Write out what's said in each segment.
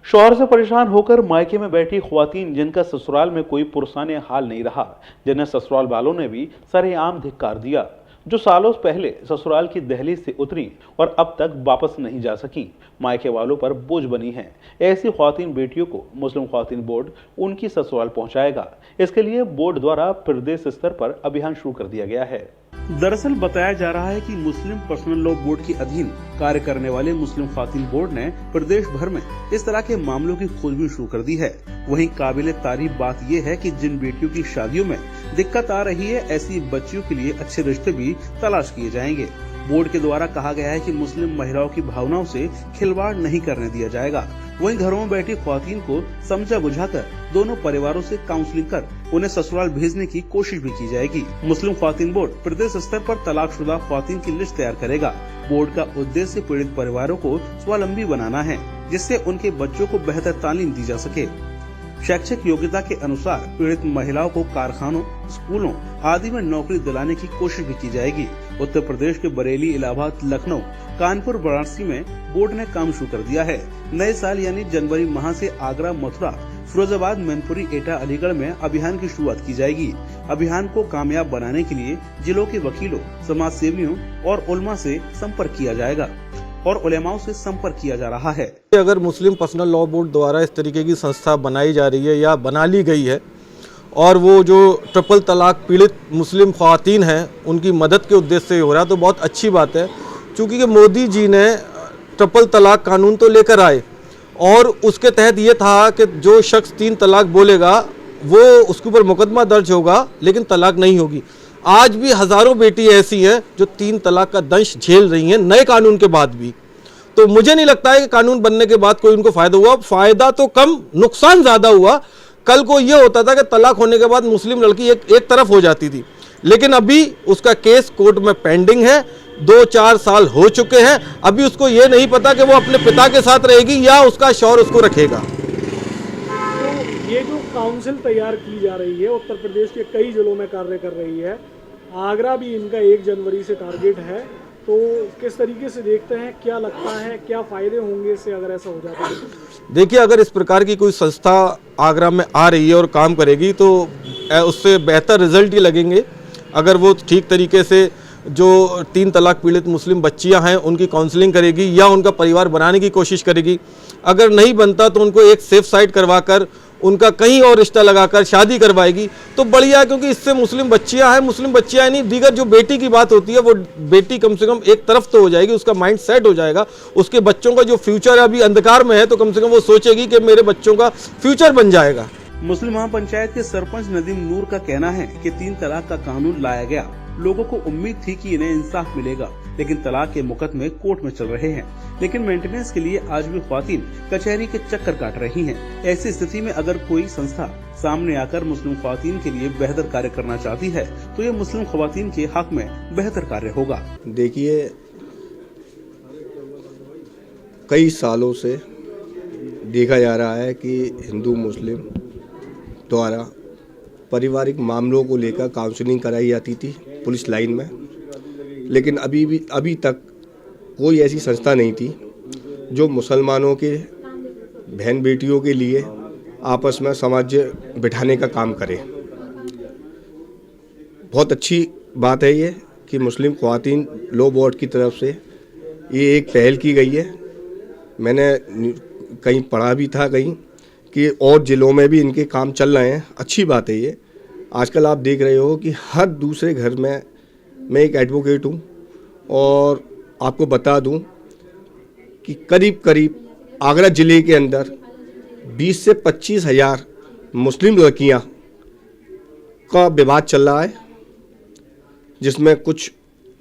शौहर से परेशान होकर मायके में बैठी ख्वातीन जिनका ससुराल में कोई पुरसाने हाल नहीं रहा, जिन्हें ससुराल वालों ने भी सरेआम धिक्कार दिया, जो सालों पहले ससुराल की दहलीज से उतरी और अब तक वापस नहीं जा सकी, मायके वालों पर बोझ बनी हैं। ऐसी ख्वातीन बेटियों को मुस्लिम ख्वातीन बोर्ड उनकी ससुराल पहुंचाएगा। इसके लिए बोर्ड द्वारा प्रदेश स्तर पर अभियान शुरू कर दिया गया है। दरअसल बताया जा रहा है कि मुस्लिम पर्सनल लॉ बोर्ड के अधीन कार्य करने वाले मुस्लिम ख्वातीन बोर्ड ने प्रदेश भर में इस तरह के मामलों की खोजबीन शुरू कर दी है। वहीं काबिले तारीफ बात यह है कि जिन बेटियों की शादियों में दिक्कत आ रही है, ऐसी बच्चियों के लिए अच्छे रिश्ते भी तलाश किए जाएंगे। बोर्ड के द्वारा कहा गया है कि मुस्लिम महिलाओं की भावनाओं से खिलवाड़ नहीं करने दिया जाएगा। वहीं घरों में बैठी ख्वातीन को समझा बुझाकर दोनों परिवारों से काउंसलिंग कर उन्हें ससुराल भेजने की कोशिश भी की जाएगी। मुस्लिम ख्वातीन बोर्ड प्रदेश स्तर पर तलाकशुदा ख्वातीन की लिस्ट तैयार करेगा। बोर्ड का उद्देश्य पीड़ित परिवारों को स्वावलंबी बनाना है, जिससे उनके बच्चों को बेहतर तालीम दी जा सके। शैक्षिक योग्यता के अनुसार पीड़ित महिलाओं को कारखानों, स्कूलों आदि में नौकरी दिलाने की कोशिश भी की जाएगी। उत्तर प्रदेश के बरेली, इलाहाबाद, लखनऊ, कानपुर, वाराणसी में बोर्ड ने काम शुरू कर दिया है। नए साल यानी जनवरी माह से आगरा, मथुरा, फिरोजाबाद, मैनपुरी, एटा, अलीगढ़ में अभियान की शुरुआत की जाएगी। अभियान को कामयाब बनाने के लिए जिलों के वकीलों, समाज सेवियों और उलमा से संपर्क किया जाएगा और उलेमाओं से संपर्क किया जा रहा है। अगर मुस्लिम पर्सनल लॉ बोर्ड द्वारा इस तरीके की संस्था बनाई जा रही है या बना ली गई है और वो जो ट्रिपल तलाक पीड़ित मुस्लिम ख्वातीन हैं उनकी मदद के उद्देश्य से हो रहा है, तो बहुत अच्छी बात है। चूँकि मोदी जी ने ट्रिपल तलाक कानून तो लेकर आए और उसके तहत ये था कि जो शख्स 3 तलाक बोलेगा वो उसके ऊपर मुकदमा दर्ज होगा, लेकिन तलाक नहीं होगी। आज भी हज़ारों बेटी ऐसी हैं जो 3 तलाक का दंश झेल रही हैं नए कानून के बाद भी। तो मुझे नहीं लगता है कि कानून बनने के बाद कोई उनको फ़ायदा हुआ। फ़ायदा तो कम, नुकसान ज़्यादा हुआ। कल को ये होता था कि तलाक होने के बाद मुस्लिम लड़की एक तरफ हो जाती थी, लेकिन अभी उसका केस कोर्ट में पेंडिंग है। 2-4 साल हो चुके हैं, अभी उसको ये नहीं पता कि वो अपने पिता के साथ रहेगी या उसका शौहर उसको रखेगा। तो ये जो काउंसिल तैयार की जा रही है, उत्तर प्रदेश के कई जिलों में कार्य कर रही है। आगरा भी इनका 1 जनवरी से टारगेट है, तो किस तरीके से देखते हैं, क्या लगता है, क्या फायदे होंगे इससे अगर ऐसा हो जाता है? देखिए, अगर इस प्रकार की कोई संस्था आगरा में आ रही है और काम करेगी तो उससे बेहतर रिजल्ट ही लगेंगे। अगर वो ठीक तरीके से जो 3 तलाक पीड़ित मुस्लिम बच्चियां हैं उनकी काउंसलिंग करेगी या उनका परिवार बनाने की कोशिश करेगी। अगर नहीं बनता तो उनको एक सेफ साइड करवाकर उनका कहीं और रिश्ता लगाकर शादी करवाएगी तो बढ़िया, क्योंकि इससे मुस्लिम बच्चियां नहीं, दीगर जो बेटी की बात होती है वो बेटी कम से कम एक तरफ तो हो जाएगी, उसका माइंड सेट हो जाएगा। उसके बच्चों का जो फ्यूचर अभी अंधकार में है तो कम से कम वो सोचेगी कि मेरे बच्चों का फ्यूचर बन जाएगा। मुस्लिम महापंचायत के सरपंच नदीम नूर का कहना है कि 3 तलाक का कानून लाया गया, लोगों को उम्मीद थी कि इन्हें इंसाफ मिलेगा, लेकिन तलाक के मुकदमे कोर्ट में चल रहे हैं। लेकिन मेंटेनेंस के लिए आज भी ख्वातीन कचहरी के चक्कर काट रही हैं। ऐसी स्थिति में अगर कोई संस्था सामने आकर मुस्लिम ख्वातीन के लिए बेहतर कार्य करना चाहती है तो ये मुस्लिम ख्वातीन के हक में बेहतर कार्य होगा। देखिए, कई सालों से देखा जा रहा है कि हिंदू मुस्लिम द्वारा पारिवारिक मामलों को लेकर काउंसलिंग कराई जाती थी पुलिस लाइन में, लेकिन अभी तक कोई ऐसी संस्था नहीं थी जो मुसलमानों के बहन बेटियों के लिए आपस में सामंजस्य बिठाने का काम करे। बहुत अच्छी बात है ये कि मुस्लिम ख्वातीन लॉ बोर्ड की तरफ से ये एक पहल की गई है। मैंने कहीं पढ़ा भी था कहीं कि और ज़िलों में भी इनके काम चल रहे हैं। अच्छी बात है ये। आजकल आप देख रहे हो कि हर दूसरे घर में मैं एक एडवोकेट हूँ और आपको बता दूं कि करीब आगरा ज़िले के अंदर 20 से 25 हज़ार मुस्लिम लड़कियाँ का विवाद चल रहा है, जिसमें कुछ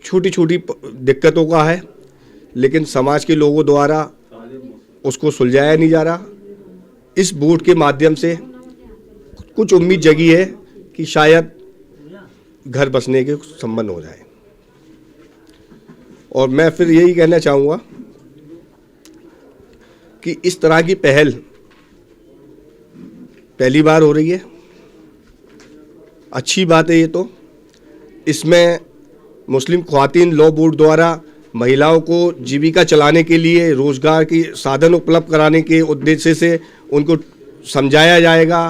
छोटी छोटी दिक्कतों का है, लेकिन समाज के लोगों द्वारा उसको सुलझाया नहीं जा रहा। इस बोर्ड के माध्यम से कुछ उम्मीद जगी है कि शायद घर बसने के संबंध हो जाए। और मैं फिर यही कहना चाहूँगा कि इस तरह की पहल पहली बार हो रही है, अच्छी बात है ये। तो इसमें मुस्लिम ख्वातीन लॉ बोर्ड द्वारा महिलाओं को जीविका चलाने के लिए रोजगार की साधन उपलब्ध कराने के उद्देश्य से उनको समझाया जाएगा,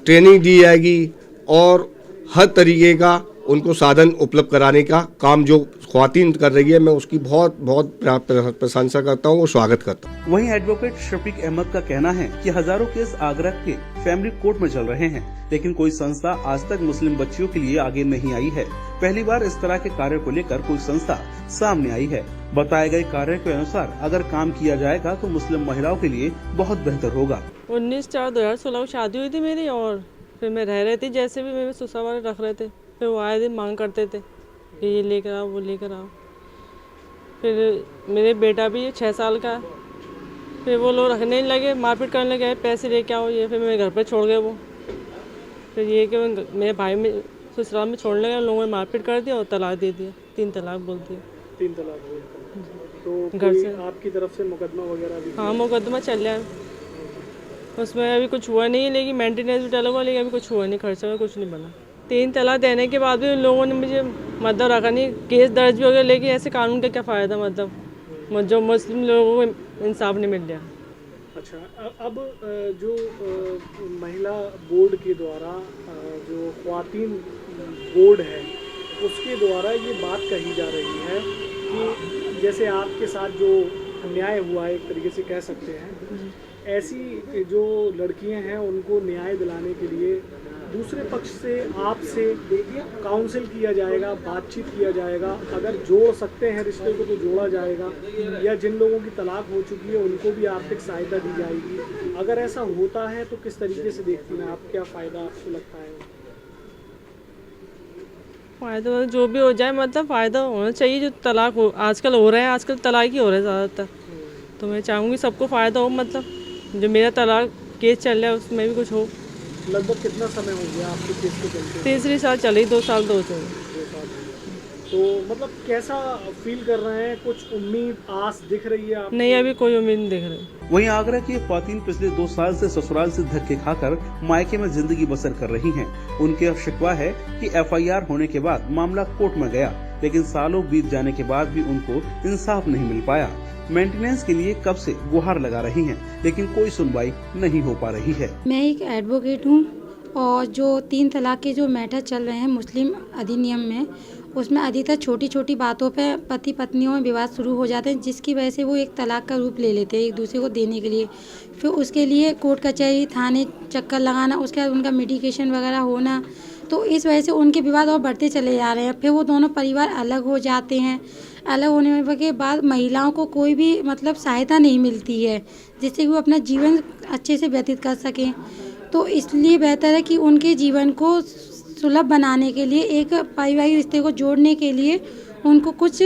ट्रेनिंग दी जाएगी और हर तरीके का उनको साधन उपलब्ध कराने का काम जो ख्वातीन कर रही है, मैं उसकी बहुत बहुत प्रशंसा करता हूँ और स्वागत करता हूँ। वहीं एडवोकेट शफीक अहमद का कहना है कि हजारों केस आगरा के फैमिली कोर्ट में चल रहे हैं, लेकिन कोई संस्था आज तक मुस्लिम बच्चियों के लिए आगे नहीं आई है। पहली बार इस तरह के कार्य को लेकर कोई संस्था सामने आई है। बताए गए कार्य के अनुसार अगर काम किया जाएगा तो मुस्लिम महिलाओं के लिए बहुत बेहतर होगा। 19/4/2016 को शादी हुई थी मेरी और फिर मैं रह रही थी, जैसे भी मेरे ससुर वाले रख रहे थे, फिर वो आए दिन मांग करते थे कि ये लेकर आओ वो लेकर आओ। फिर मेरे बेटा भी 6 साल का, फिर वो लोग रखने नहीं लगे, मारपीट करने लगे, पैसे लेके आओ ये, फिर मेरे घर पर छोड़ गए वो। फिर ये कि मेरे भाई में ससुराल में छोड़ने लगे, लोगों ने मारपीट कर दिया और तलाक दे दिया, 3 तलाक बोल दिया। 3 तलाक बोलकर। तो घर से आपकी तरफ से मुकदमा वगैरह भी? हाँ, मुकदमा चल रहा है, उसमें अभी कुछ हुआ नहीं है, लेकिन मेंटेनेंस भी डला हुआ, लेकिन अभी कुछ हुआ नहीं, खर्चा में कुछ नहीं बना। 3 तलाक देने के बाद भी उन लोगों ने मुझे मतलब रखा नहीं, केस दर्ज भी हो गया, लेकिन ऐसे कानून का क्या फ़ायदा, मतलब जो मुस्लिम लोगों को इंसाफ नहीं मिल रहा। अच्छा, अब जो महिला बोर्ड के द्वारा जो ख्वातीन बोर्ड है उसके द्वारा ये बात कही जा रही है कि जैसे आपके साथ जो अन्याय हुआ है, एक तरीके से कह सकते हैं, ऐसी जो लड़कियां हैं उनको न्याय दिलाने के लिए दूसरे पक्ष से आपसे काउंसिल किया जाएगा, बातचीत किया जाएगा, अगर जोड़ सकते हैं रिश्ते को तो जोड़ा जाएगा, या जिन लोगों की तलाक हो चुकी है उनको भी आर्थिक सहायता दी जाएगी। अगर ऐसा होता है तो किस तरीके से देखती हैं आप, क्या फ़ायदा आपको लगता है? फ़ायदा जो भी हो जाए, मतलब फ़ायदा होना चाहिए। जो तलाक हो आजकल हो रहे हैं, आजकल तलाक ही हो रहा है ज़्यादातर, तो मैं चाहूँगी सबको फ़ायदा हो, मतलब जो मेरा तलाक केस चल रहा है उसमें भी कुछ हो। लगभग कितना समय हो गया आपके केस को चलते? 3री साल चली, 2 साल 2 साल। तो मतलब कैसा फील कर रहे हैं, कुछ उम्मीद आस दिख रही है आपको? नहीं, अभी कोई उम्मीद नहीं दिख रही। वहीं आगरा की ख्वातीन पिछले 2 साल से ससुराल से धक्के खाकर मायके में जिंदगी बसर कर रही हैं। उनके शिकवा है कि FIR होने के बाद मामला कोर्ट में गया, लेकिन सालों बीत जाने के बाद भी उनको इंसाफ नहीं मिल पाया। मेंटेनेंस के लिए कब से गुहार लगा रही हैं, लेकिन कोई सुनवाई नहीं हो पा रही है। मैं एक एडवोकेट हूँ और जो 3 तलाक के जो मैटर चल रहे हैं मुस्लिम अधिनियम में, उसमें अधिकतर छोटी छोटी बातों पे पति पत्नियों में विवाद शुरू हो जाते हैं, जिसकी वजह से वो एक तलाक का रूप ले लेते हैं एक दूसरे को देने के लिए। फिर उसके लिए कोर्ट कचहरी थाने चक्कर लगाना, उसके बाद उनका मेडिकेशन वगैरह होना, तो इस वजह से उनके विवाद और बढ़ते चले जा रहे हैं। फिर वो दोनों परिवार अलग हो जाते हैं। अलग होने के बाद महिलाओं को कोई भी मतलब सहायता नहीं मिलती है जिससे कि वो अपना जीवन अच्छे से व्यतीत कर सकें। तो इसलिए बेहतर है कि उनके जीवन को सुलभ बनाने के लिए, एक पारिवारिक रिश्ते को जोड़ने के लिए उनको कुछ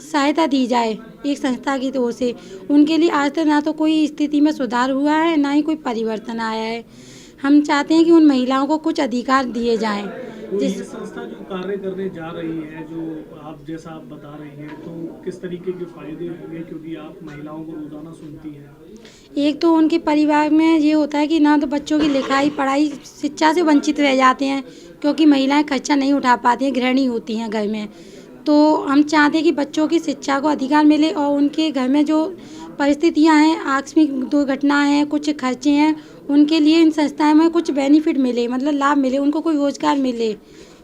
सहायता दी जाए एक संस्था की ओर से। उनके लिए आज तक ना तो कोई स्थिति में सुधार हुआ है, ना ही कोई परिवर्तन आया है। हम चाहते हैं कि उन महिलाओं को कुछ अधिकार दिए जाएं। ये संस्था जो कार्य करने जा रही है, जो आप जैसा आप बता रही हैं, तो किस तरीके के फायदे होंगे, क्योंकि आप महिलाओं को रोजाना सुनती हैं? एक तो उनके परिवार में ये होता है कि ना तो बच्चों की लिखाई पढ़ाई शिक्षा से वंचित रह जाते हैं, क्योंकि महिलाएं खर्चा नहीं उठा पाती हैं, गृहिणी होती हैं घर में। तो हम चाहते हैं कि बच्चों की शिक्षा को अधिकार मिले और उनके घर में जो परिस्थितियां हैं, आकस्मिक दुर्घटनाएं हैं, कुछ खर्चे हैं, उनके लिए इन संस्थाओं में कुछ बेनिफिट मिले, मतलब लाभ मिले, उनको कोई रोजगार मिले।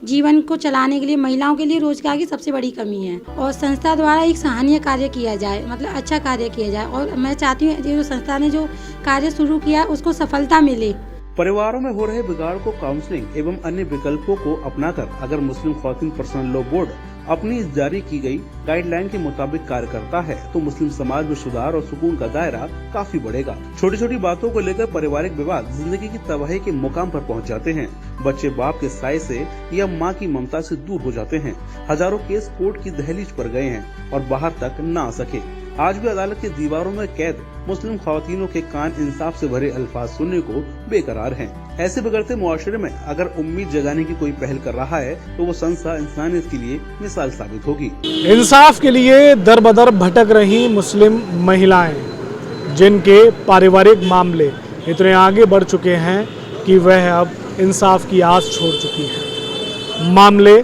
जीवन को चलाने के लिए महिलाओं के लिए रोजगार की सबसे बड़ी कमी है और संस्था द्वारा एक सराहनीय कार्य किया जाए, मतलब अच्छा कार्य किया जाए। और मैं चाहती हूँ जो संस्था ने जो कार्य शुरू किया उसको सफलता मिले। परिवारों में हो रहे बिगाड़ को काउंसलिंग एवं अन्य विकल्पों को अपनाकर अगर मुस्लिम ख्वातीन पर्सनल लॉ बोर्ड अपनी जारी की गई गाइडलाइन के मुताबिक कार्य करता है तो मुस्लिम समाज में सुधार और सुकून का दायरा काफी बढ़ेगा। छोटी छोटी बातों को लेकर पारिवारिक विवाद जिंदगी की तबाही के मुकाम पर पहुंच जाते हैं। बच्चे बाप के साए से या मां की ममता से दूर हो जाते हैं। हजारों केस कोर्ट की दहलीज पर गए हैं और बाहर तक न आ सके। आज भी अदालत की दीवारों में कैद मुस्लिम ख्वातीनों के कान इंसाफ से भरे अल्फाज सुनने को बेकरार हैं। ऐसे बिगड़ते मुआशरे में अगर उम्मीद जगाने की कोई पहल कर रहा है तो वो संस्था इंसानियत के लिए मिसाल साबित होगी। इंसाफ के लिए दर बदर भटक रही मुस्लिम महिलाएं, जिनके पारिवारिक मामले इतने आगे बढ़ चुके हैं कि वह अब इंसाफ की आस छोड़ चुकी है। मामले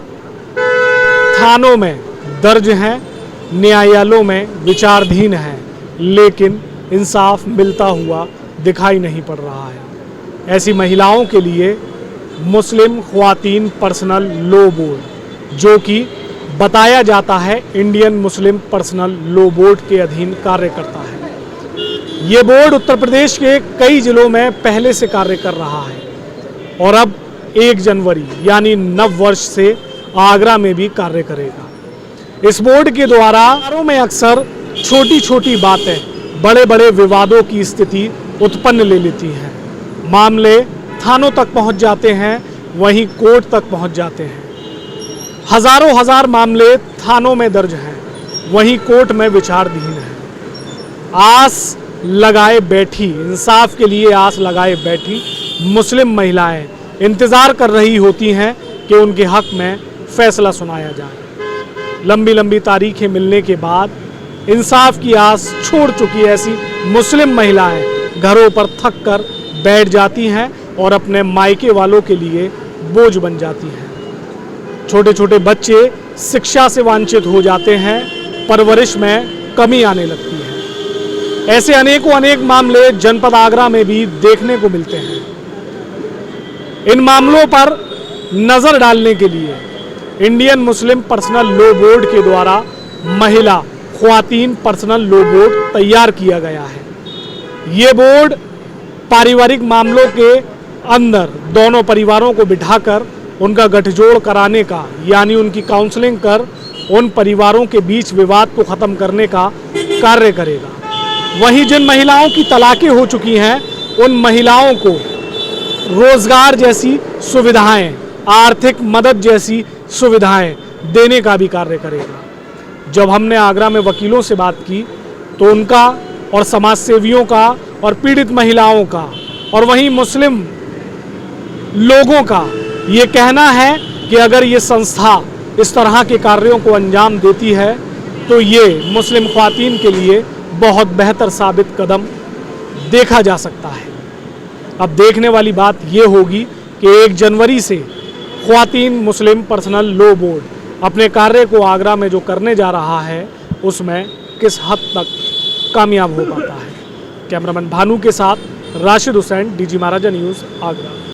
थानों में दर्ज हैं न्यायालयों में विचाराधीन हैं, लेकिन इंसाफ मिलता हुआ दिखाई नहीं पड़ रहा है। ऐसी महिलाओं के लिए मुस्लिम ख्वातीन पर्सनल लॉ बोर्ड, जो कि बताया जाता है Indian Muslim personal law board के अधीन कार्य करता है। ये बोर्ड उत्तर प्रदेश के कई जिलों में पहले से कार्य कर रहा है और अब 1 जनवरी यानी नव वर्ष से आगरा में भी कार्य करेगा। इस बोर्ड के द्वारा में अक्सर छोटी छोटी बातें बड़े बड़े विवादों की स्थिति उत्पन्न ले लेती हैं। मामले थानों तक पहुंच जाते हैं, वहीं कोर्ट तक पहुंच जाते हैं। हजार मामले थानों में दर्ज हैं, वहीं कोर्ट में विचाराधीन हैं। आस लगाए बैठी, इंसाफ के लिए आस लगाए बैठी मुस्लिम महिलाएं इंतज़ार कर रही होती हैं कि उनके हक में फैसला सुनाया जाए। लंबी लंबी तारीखें मिलने के बाद इंसाफ की आस छोड़ चुकी ऐसी मुस्लिम महिलाएं घरों पर थक कर बैठ जाती हैं और अपने मायके वालों के लिए बोझ बन जाती हैं। छोटे छोटे बच्चे शिक्षा से वंचित हो जाते हैं, परवरिश में कमी आने लगती है। ऐसे अनेक मामले जनपद आगरा में भी देखने को मिलते हैं। इन मामलों पर नज़र डालने के लिए Indian Muslim personal law board के द्वारा महिला ख्वातीन पर्सनल लॉ बोर्ड तैयार किया गया है। ये बोर्ड पारिवारिक मामलों के अंदर दोनों परिवारों को बिठाकर उनका गठजोड़ कराने का, यानी उनकी काउंसलिंग कर उन परिवारों के बीच विवाद को ख़त्म करने का कार्य करेगा। वहीं जिन महिलाओं की तलाक़ें हो चुकी हैं, उन महिलाओं को रोज़गार जैसी सुविधाएं, आर्थिक मदद जैसी सुविधाएं देने का भी कार्य करेगा। जब हमने आगरा में वकीलों से बात की तो उनका और समाज सेवियों का और पीड़ित महिलाओं का और वहीं मुस्लिम लोगों का ये कहना है कि अगर ये संस्था इस तरह के कार्यों को अंजाम देती है तो ये मुस्लिम ख्वातीन के लिए बहुत बेहतर साबित कदम देखा जा सकता है। अब देखने वाली बात ये होगी कि 1 जनवरी से ख्वातीन मुस्लिम पर्सनल लॉ बोर्ड अपने कार्य को आगरा में जो करने जा रहा है उसमें किस हद तक कामयाब हो पाता है। कैमरामैन भानु के साथ राशिद हुसैन, डीजी महाराजा न्यूज़, आगरा।